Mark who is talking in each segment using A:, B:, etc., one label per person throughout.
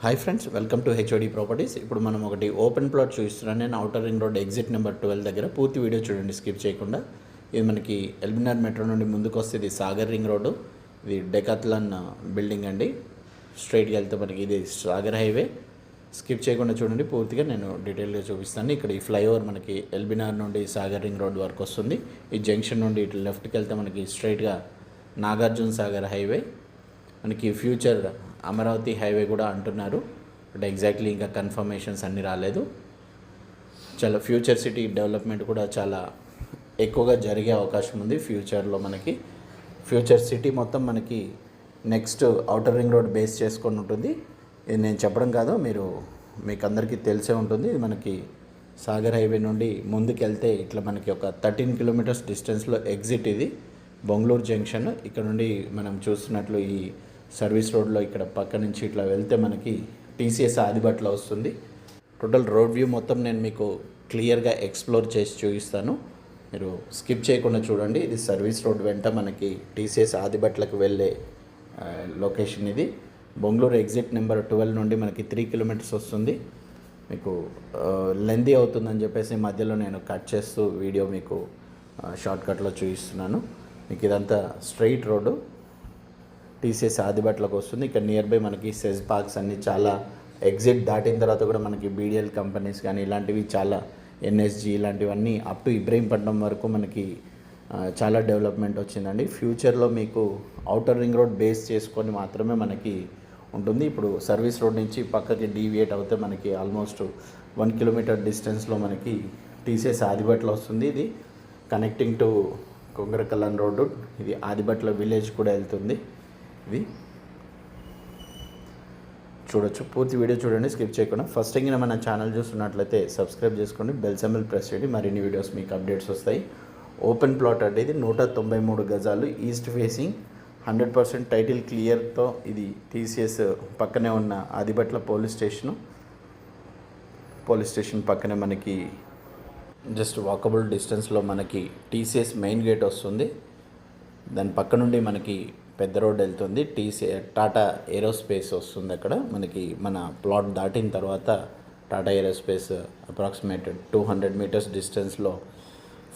A: Hi friends, welcome to HOD properties. ఇప్పుడు మనం ఒకటి ఓపెన్ ప్లాట్ చూస్తున్నాను. నేను outer ring road exit number 12 దగ్గర. పూర్తి వీడియో చూడండి స్కిప్ చేయకుండా. ఇది మనకి ఎల్బీనగర్ మెట్రో నుండి ముందుకు వస్తే ఇది సాగర్ రింగ్ రోడ్డు. ఇది డెకాథ్లాన్ బిల్డింగ్ అండి. స్ట్రైట్గా వెళ్తే మనకి ఇది సాగర్ హైవే. స్కిప్ చేయకుండా చూడండి, పూర్తిగా నేను డీటెయిల్గా చూపిస్తాను. ఇక్కడ ఈ ఫ్లైఓవర్ మనకి ఎల్బీనగర్ నుండి సాగర్ రింగ్ రోడ్ వరకు వస్తుంది. ఈ జంక్షన్ నుండి ఇటు లెఫ్ట్కి వెళ్తే మనకి స్ట్రైట్గా నాగార్జున సాగర్ హైవే, మనకి ఫ్యూచర్ అమరావతి హైవే కూడా అంటున్నారు. బట్ ఎగ్జాక్ట్లీ ఇంకా కన్ఫర్మేషన్స్ అన్నీ రాలేదు. చాలా ఫ్యూచర్ సిటీ డెవలప్మెంట్ కూడా చాలా ఎక్కువగా జరిగే అవకాశం ఉంది ఫ్యూచర్లో. మనకి ఫ్యూచర్ సిటీ మొత్తం మనకి next outer ring road base చేసుకొని ఉంటుంది. ఇది నేను చెప్పడం కాదు, మీకు అందరికీ తెలిసే ఉంటుంది. ఇది మనకి సాగర్ హైవే నుండి ముందుకు వెళ్తే ఇట్లా మనకి ఒక 13 కిలోమీటర్స్ డిస్టెన్స్లో ఎగ్జిట్ ఇది బొంగళూరు జంక్షన్. ఇక్కడ నుండి మనం చూస్తున్నట్లు ఈ సర్వీస్ రోడ్లో ఇక్కడ పక్క నుంచి ఇట్లా వెళ్తే మనకి టీసీఎస్ ఆదిబట్లో వస్తుంది. టోటల్ రోడ్ వ్యూ మొత్తం నేను మీకు క్లియర్గా ఎక్స్ప్లోర్ చేసి చూపిస్తాను. మీరు స్కిప్ చేయకుండా చూడండి. ఇది సర్వీస్ రోడ్ వెంట మనకి టీసీఎస్ ఆదిబట్లకు వెళ్ళే లొకేషన్ ఇది. బొంగళూరు ఎగ్జిట్ నెంబర్ 12 నుండి మనకి 3 కిలోమీటర్స్ వస్తుంది. మీకు లెందీ అవుతుందని చెప్పేసి మధ్యలో నేను కట్ చేస్తూ వీడియో మీకు షార్ట్కట్లో చూపిస్తున్నాను. మీకు ఇదంతా స్ట్రైట్ రోడ్డు టీసీఎస్ ఆదిబట్లకు వస్తుంది. ఇక్కడ నియర్ బై మనకి సెజ్ పార్క్స్ అన్నీ చాలా ఎగ్జిట్ దాటిన తర్వాత కూడా మనకి బీడిఎల్ కంపెనీస్ కానీ ఇలాంటివి చాలా ఎన్ఎస్జీ ఇలాంటివన్నీ అప్ టు ఇబ్రహీంపట్నం వరకు మనకి చాలా డెవలప్మెంట్ వచ్చిందండి. ఫ్యూచర్లో మీకు ఔటర్ రింగ్ రోడ్ బేస్ చేసుకొని మాత్రమే మనకి ఉంటుంది. ఇప్పుడు సర్వీస్ రోడ్ నుంచి పక్కకి డీవియేట్ అవుతే మనకి ఆల్మోస్ట్ 1 కిలోమీటర్ డిస్టెన్స్లో మనకి టీసీఎస్ ఆదిబట్లో వస్తుంది. ఇది కనెక్టింగ్ టు కొంగరకల్లాన్ రోడ్డు. ఇది ఆదిబట్ల విలేజ్ కూడా వెళ్తుంది. ఇది చూడొచ్చు, పూర్తి వీడియో చూడండి స్కిప్ చేయకుండా. ఫస్ట్ టైం మన ఛానల్ చూస్తున్నట్లయితే సబ్స్క్రైబ్ చేసుకోండి, బెల్ సింబల్ ప్రెస్ చేయండి, మరిన్ని వీడియోస్ మీకు అప్డేట్స్ వస్తాయి. ఓపెన్ ప్లాట్ అంటే ఇది 193 గజాలు, ఈస్ట్ ఫేసింగ్, 100% టైటిల్ క్లియర్తో. ఇది టీసీఎస్ పక్కనే ఉన్న ఆదిబట్ల పోలీస్ స్టేషన్ పక్కనే మనకి జస్ట్ వాకబుల్ డిస్టెన్స్లో మనకి టీసీఎస్ మెయిన్ గేట్ వస్తుంది. దాని పక్క నుండి మనకి పెద్ద రోడ్ వెళ్తుంది. టాటా ఏరోస్పేస్ వస్తుంది. అక్కడ మనకి మన ప్లాట్ దాటిన తర్వాత టాటా ఏరోస్పేస్ అప్రాక్సిమేట్ 200 మీటర్స్ డిస్టెన్స్లో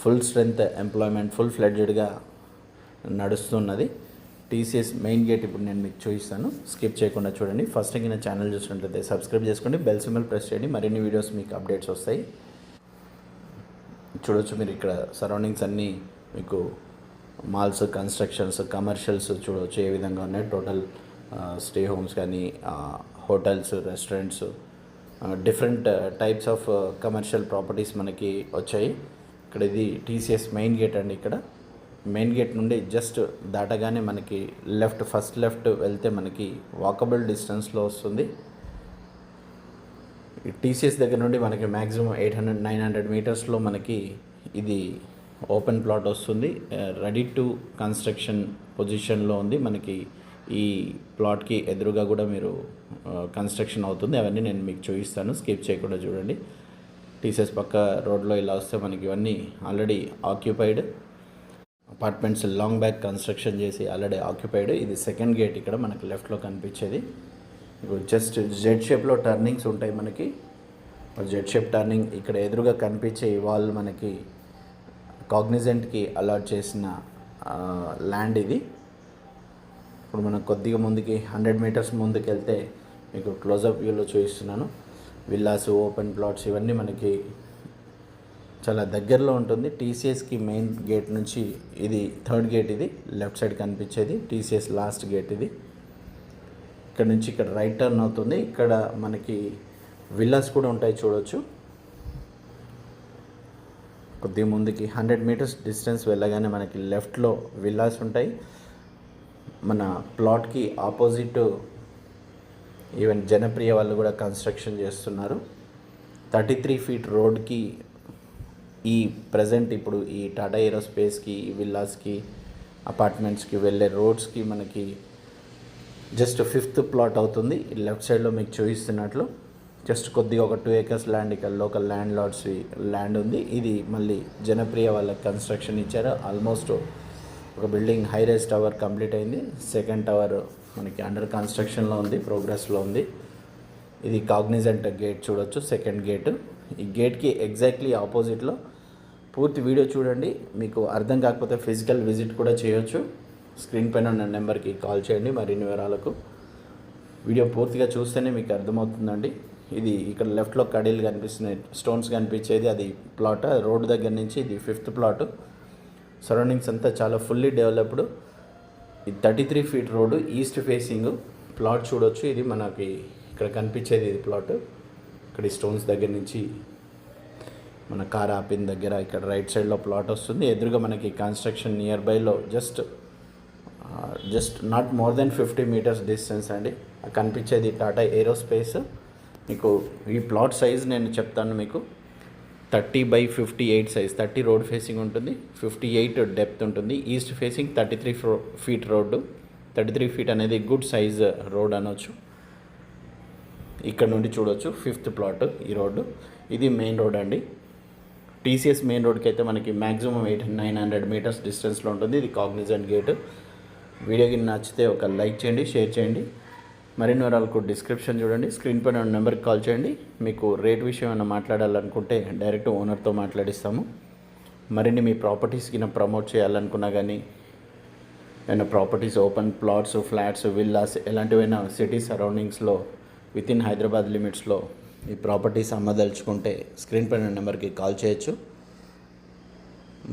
A: ఫుల్ స్ట్రెంత్ ఎంప్లాయ్మెంట్ ఫుల్ ఫ్లెడ్జెడ్గా నడుస్తున్నది. టీసీఎస్ మెయిన్ గేట్ ఇప్పుడు నేను మీకు చూపిస్తాను, స్కిప్ చేయకుండా చూడండి. ఫస్ట్ టైం నా ఛానల్ చూసినట్లయితే సబ్స్క్రైబ్ చేసుకోండి, బెల్ సింబల్ ప్రెస్ చేయండి, మరిన్ని వీడియోస్ మీకు అప్డేట్స్ వస్తాయి. చూడొచ్చు మీరు ఇక్కడ సరౌండింగ్స్ అన్నీ మీకు మాల్స్, కన్స్ట్రక్షన్స్, కమర్షియల్స్ చూడవచ్చు ఏ విధంగా ఉన్నాయి. టోటల్ స్టే హోమ్స్ కానీ hotels, restaurants, different types of commercial properties మనకి వచ్చాయి. ఇక్కడ ఇది టీసీఎస్ మెయిన్ గేట్ అండి. ఇక్కడ మెయిన్ గేట్ నుండి జస్ట్ దాటగానే మనకి ఫస్ట్ లెఫ్ట్ వెళ్తే మనకి వాకబుల్ డిస్టెన్స్లో వస్తుంది. టీసీఎస్ దగ్గర నుండి మనకి మ్యాక్సిమం 800-900 మీటర్స్లో మనకి ఇది ఓపెన్ ప్లాట్ వస్తుంది. రెడీ టు కన్స్ట్రక్షన్ పొజిషన్లో ఉంది. మనకి ఈ ప్లాట్కి ఎదురుగా కూడా మీరు కన్స్ట్రక్షన్ అవుతుంది. అవన్నీ నేను మీకు చూపిస్తాను, స్కిప్ చేయకుండా చూడండి. టీసీఎస్ పక్క రోడ్లో ఇలా వస్తే మనకి ఇవన్నీ already occupied apartments, long back construction చేసి ఆల్రెడీ ఆక్యుపైడ్. ఇది సెకండ్ గేట్ ఇక్కడ మనకి లెఫ్ట్లో కనిపించేది. ఇప్పుడు జస్ట్ జెడ్ షేప్లో టర్నింగ్స్ ఉంటాయి మనకి. జెడ్ షేప్ టర్నింగ్ ఇక్కడ ఎదురుగా కనిపించే ఈ వాల్ మనకి కాగ్నిజెంట్కి అలాట్ చేసిన ల్యాండ్ ఇది. ఇప్పుడు మనం కొద్దిగా ముందుకి 100 మీటర్స్ ముందుకు వెళ్తే మీకు క్లోజప్ వ్యూలో చూపిస్తున్నాను. విల్లాస్, ఓపెన్ ప్లాట్స్ ఇవన్నీ మనకి చాలా దగ్గరలో ఉంటుంది. టీసీఎస్కి మెయిన్ గేట్ నుంచి ఇది థర్డ్ గేట్. ఇది లెఫ్ట్ సైడ్ కనిపించేది టీసీఎస్ లాస్ట్ గేట్ ఇది. ఇక్కడ నుంచి ఇక్కడ రైట్ టర్న్ అవుతుంది. ఇక్కడ మనకి విల్లాస్ కూడా ఉంటాయి చూడవచ్చు. కొద్దిగా ముందుకి 100 మీటర్స్ డిస్టెన్స్ వెళ్ళగానే మనకి లెఫ్ట్లో విల్లాస్ ఉంటాయి. మన ప్లాట్కి ఆపోజిట్ ఈవెన్ జనప్రియ వాళ్ళు కూడా కన్స్ట్రక్షన్ చేస్తున్నారు. 33 ఫీట్ రోడ్కి ఈ ప్రజెంట్ ఇప్పుడు ఈ టాటా ఏరోస్పేస్కి, విల్లాస్కి, అపార్ట్మెంట్స్కి వెళ్ళే రోడ్స్కి మనకి జస్ట్ 5th ప్లాట్ అవుతుంది. లెఫ్ట్ సైడ్లో మీకు చూపిస్తున్నట్లు జస్ట్ కొద్దిగా ఒక 2 acres ల్యాండ్ ఇక్కడ లోకల్ ల్యాండ్ లార్డ్స్ ల్యాండ్ ఉంది. ఇది మళ్ళీ జనప్రియ వాళ్ళకి కన్స్ట్రక్షన్ ఇచ్చారు. ఆల్మోస్ట్ ఒక building high rise tower complete అయింది. సెకండ్ టవర్ మనకి అండర్ కన్స్ట్రక్షన్లో ఉంది, ప్రోగ్రెస్లో ఉంది. ఇది కాగ్నిజెంట్ గేట్ చూడొచ్చు, సెకండ్ గేట్. ఈ గేట్కి ఎగ్జాక్ట్లీ ఆపోజిట్లో పూర్తి వీడియో చూడండి. మీకు అర్థం కాకపోతే ఫిజికల్ విజిట్ కూడా చేయొచ్చు. స్క్రీన్ పైన ఉన్న నెంబర్కి కాల్ చేయండి మరిన్ని వివరాలకు. వీడియో పూర్తిగా చూస్తేనే మీకు అర్థమవుతుందండి. ఇది ఇక్కడ లెఫ్ట్లో కడీలు కనిపిస్తున్నాయి, స్టోన్స్ కనిపించేది అది ప్లాట్. రోడ్డు దగ్గర నుంచి ఇది 5th ప్లాట్. సరౌండింగ్స్ అంతా చాలా ఫుల్లీ డెవలప్డ్. ఇది 33 feet road, east facing plot చూడొచ్చు. ఇది మనకి ఇక్కడ కనిపించేది ఇది ప్లాట్. ఇక్కడ ఈ స్టోన్స్ దగ్గర నుంచి మన కార్ ఆపిన దగ్గర ఇక్కడ రైట్ సైడ్లో ప్లాట్ వస్తుంది. ఎదురుగా మనకి కన్స్ట్రక్షన్ నియర్ బైలో just not more than 50 metres distance అండి. కనిపించేది టాటా ఏరోస్పేస్. మీకు ఈ ప్లాట్ సైజ్ నేను చెప్తాను మీకు. 30/58 సైజ్. 30 రోడ్ ఫేసింగ్ ఉంటుంది, 58 డెప్త్ ఉంటుంది. East facing 33 feet road. 33 feet అనేది గుడ్ సైజ్ రోడ్ అనొచ్చు. ఇక్కడ నుండి చూడొచ్చు 5th ప్లాట్ ఈ రోడ్డు. ఇది మెయిన్ రోడ్ అండి. టీసీఎస్ మెయిన్ రోడ్కి అయితే మనకి మ్యాక్సిమం 900 మీటర్స్ డిస్టెన్స్లో ఉంటుంది. ఇది కాగ్నిజెంట్ గేట్. వీడియోకి నచ్చితే ఒక లైక్ చేయండి, షేర్ చేయండి. మరిన్ని వివరాలకు డిస్క్రిప్షన్ చూడండి, స్క్రీన్ పైన నెంబర్కి కాల్ చేయండి. మీకు రేట్ విషయం ఏమైనా మాట్లాడాలనుకుంటే డైరెక్ట్ ఓనర్తో మాట్లాడిస్తాము. మరిన్ని మీ ప్రాపర్టీస్కి ప్రమోట్ చేయాలనుకున్నా కానీ, ఏమైనా properties open plots, flats, villas ఎలాంటివైనా సిటీ సరౌండింగ్స్లో వితిన్ హైదరాబాద్ లిమిట్స్లో ఈ ప్రాపర్టీస్ అమ్మదలుచుకుంటే స్క్రీన్ పైన నెంబర్కి కాల్ చేయొచ్చు.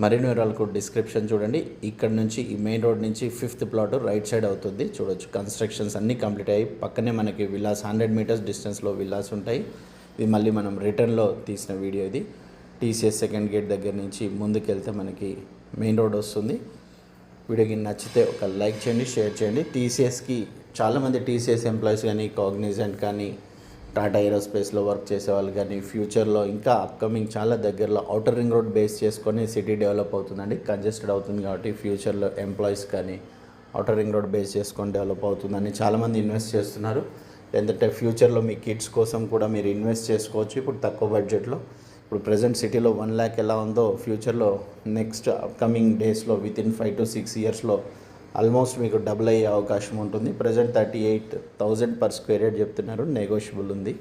A: మరిన్ని వివరాలకు డిస్క్రిప్షన్ చూడండి. ఇక్కడ నుంచి ఈ మెయిన్ రోడ్ నుంచి 5th ప్లాట్ రైట్ సైడ్ అవుతుంది చూడొచ్చు. కన్స్ట్రక్షన్స్ అన్నీ కంప్లీట్ అయ్యి పక్కనే మనకి విల్లాస్ 100 మీటర్స్ డిస్టెన్స్లో విల్లాస్ ఉంటాయి. ఇది మళ్ళీ మనం రిటర్న్లో తీసిన వీడియో. ఇది టీసీఎస్ సెకండ్ గేట్ దగ్గర నుంచి ముందుకెళ్తే మనకి మెయిన్ రోడ్ వస్తుంది. వీడియోకి నచ్చితే ఒక లైక్ చేయండి, షేర్ చేయండి. టీసీఎస్కి చాలామంది టీసీఎస్ ఎంప్లాయీస్ కానీ, కాగ్నిజెంట్ కానీ, టాటా ఏరోస్పేస్లో వర్క్ చేసే వాళ్ళు కానీ ఫ్యూచర్లో ఇంకా అప్కమింగ్ చాలా దగ్గరలో ఔటర్ రింగ్ రోడ్ బేస్ చేసుకొని సిటీ డెవలప్ అవుతుందండి. కంజెస్టెడ్ అవుతుంది కాబట్టి ఫ్యూచర్లో ఎంప్లాయీస్ కానీ ఔటర్ రింగ్ రోడ్ బేస్ చేసుకొని డెవలప్ అవుతుందని చాలామంది ఇన్వెస్ట్ చేస్తున్నారు. లేదంటే ఫ్యూచర్లో మీ కిడ్స్ కోసం కూడా మీరు ఇన్వెస్ట్ చేసుకోవచ్చు. ఇప్పుడు తక్కువ బడ్జెట్లో, ఇప్పుడు ప్రజెంట్ సిటీలో 1 lakh ఎలా ఉందో ఫ్యూచర్లో నెక్స్ట్ అప్కమింగ్ డేస్లో వితిన్ 5 to 6 ఇయర్స్లో ఆల్మోస్ట్ మీకు డబుల్ అయ్యే అవకాశం ఉంటుంది. ప్రజెంట్ 38,000 per square యార్డ్ చెప్తున్నారు, నెగోషియబుల్ ఉంది.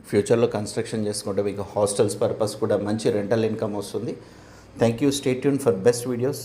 A: ఫ్యూచర్లో కన్స్ట్రక్షన్ చేసుకుంటే మీకు హాస్టల్స్ పర్పస్ కూడా మంచి రెంటల్ ఇన్కమ్ వస్తుంది. Thank you. Stay tune for best videos.